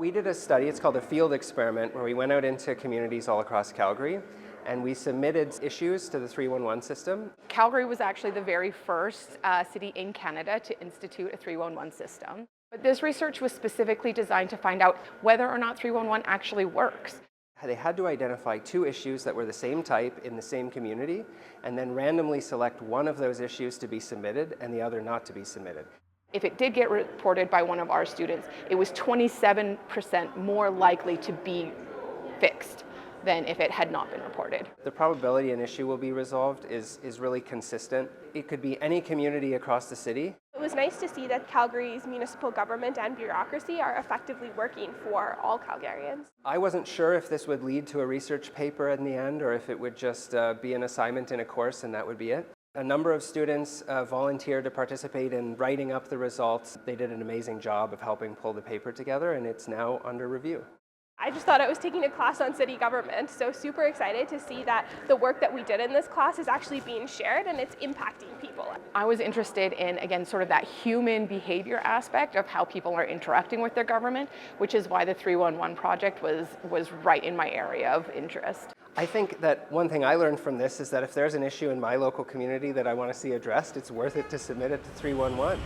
We did a study, it's called a field experiment, where we went out into communities all across Calgary and we submitted issues to the 311 system. Calgary was actually the very first city in Canada to institute a 311 system. But this research was specifically designed to find out whether or not 311 actually works. They had to identify 2 issues that were the same type in the same community and then randomly select one of those issues to be submitted and the other not to be submitted. If it did get reported by one of our students, it was 27% more likely to be fixed than if it had not been reported. The probability an issue will be resolved is really consistent. It could be any community across the city. It was nice to see that Calgary's municipal government and bureaucracy are effectively working for all Calgarians. I wasn't sure if this would lead to a research paper in the end or if it would just be an assignment in a course and that would be it. A number of students volunteered to participate in writing up the results. They did an amazing job of helping pull the paper together, and it's now under review. I just thought I was taking a class on city government, so super excited to see that the work that we did in this class is actually being shared and it's impacting people. I was interested in, again, sort of that human behavior aspect of how people are interacting with their government, which is why the 311 project was right in my area of interest. I think that one thing I learned from this is that if there's an issue in my local community that I want to see addressed, it's worth it to submit it to 311.